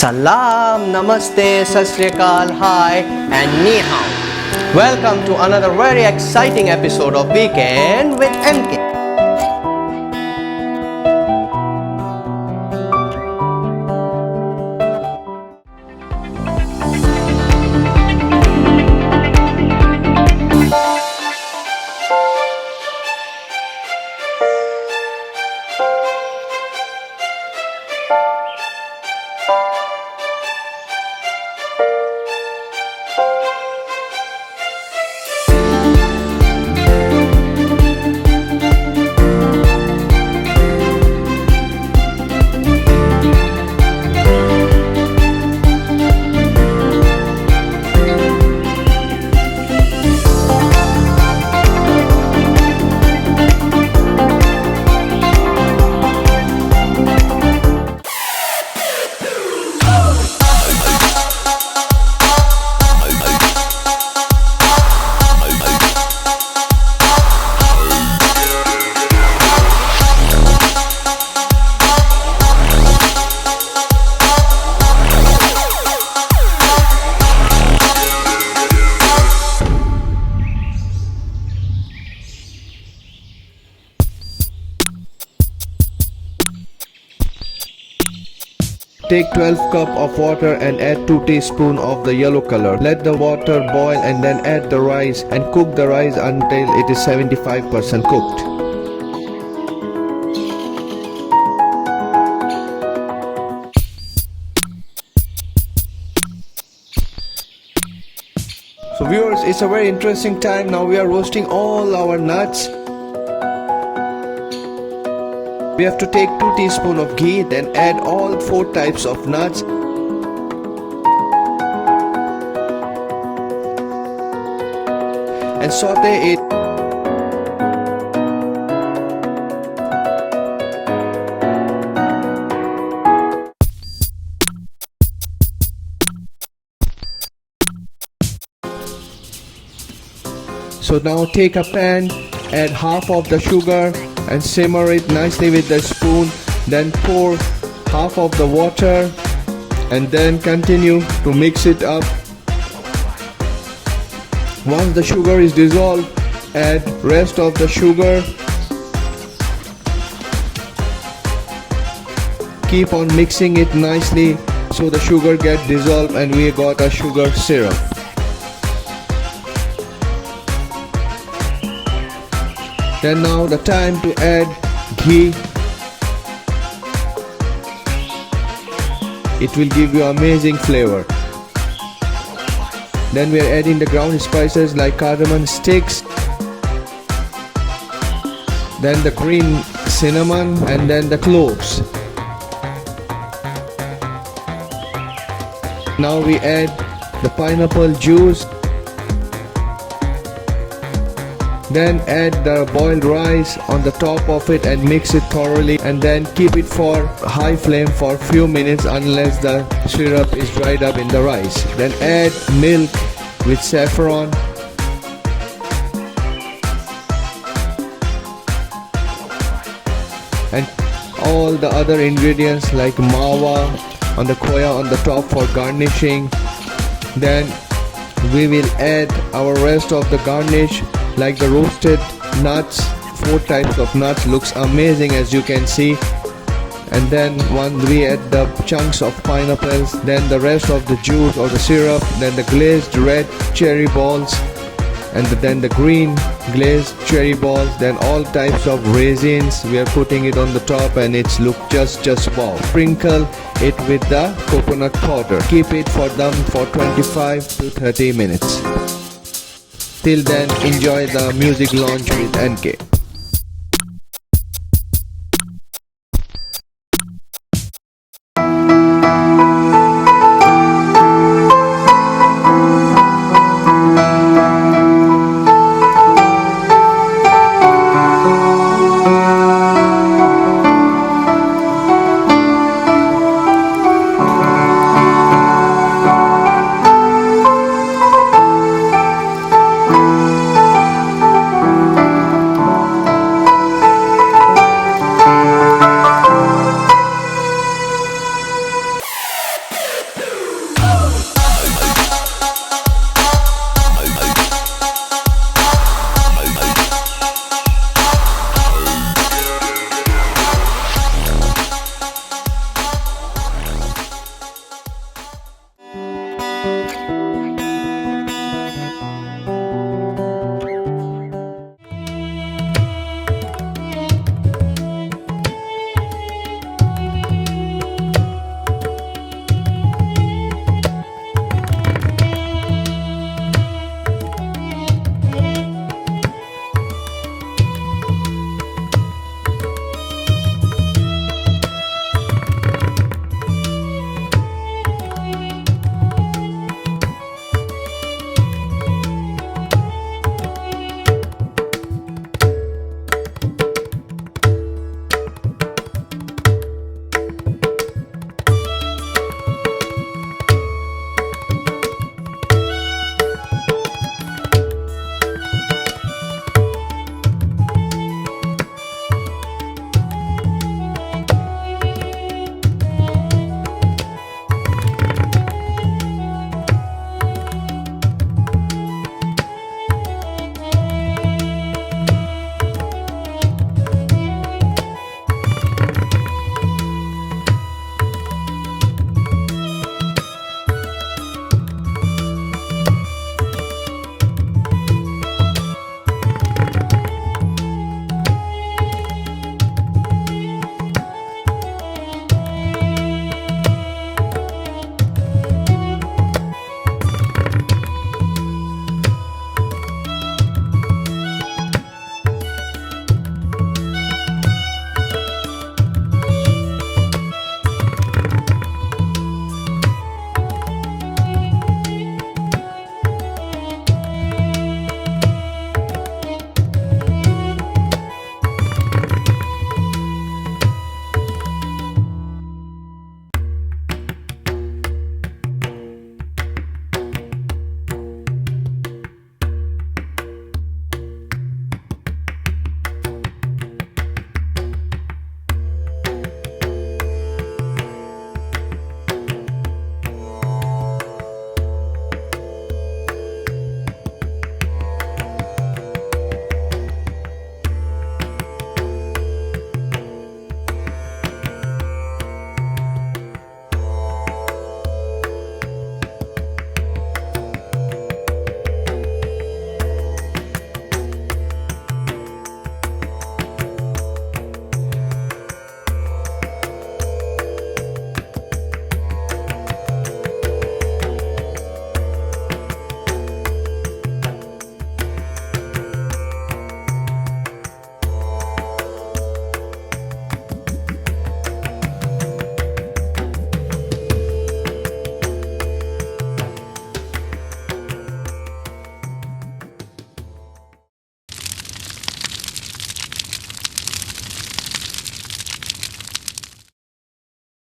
Salam, Namaste, Sat Sri Akal, Hi and Ni Hao. Welcome to another very exciting episode of Weekend with MK. Take 12 cup of water and add 2 teaspoons of the yellow color. Let the water boil and then add the rice and cook the rice until it is 75% cooked. So viewers, it's a very interesting time. Now we are roasting all our nuts. We have to take 2 teaspoons of ghee, then add all 4 types of nuts. And saute it. So now take a pan, add half of the sugar and simmer it nicely with the spoon, then pour half of the water and then continue to mix it up. Once the sugar is dissolved, add rest of the sugar. Keep on mixing it nicely so the sugar gets dissolved and we got a sugar syrup. Then now the time to add ghee. It will give you amazing flavor. Then we are adding the ground spices like cardamom sticks, then the green cinnamon and then the cloves. Now we add the pineapple juice. Then add the boiled rice on the top of it and mix it thoroughly, and then keep it for high flame for few minutes unless the syrup is dried up in the rice. Then add milk with saffron. And all the other ingredients like mawa on the koya on the top for garnishing. Then we will add our rest of the garnish like the roasted nuts. 4 types of nuts, looks amazing as you can see. And then once we add the chunks of pineapples, then the rest of the juice or the syrup, then the glazed red cherry balls, and then the green glazed cherry balls, then all types of raisins. We are putting it on the top and it's look just wow. Sprinkle it with the coconut powder. Keep it for them for 25 to 30 minutes. Till then, enjoy the music launch with NK.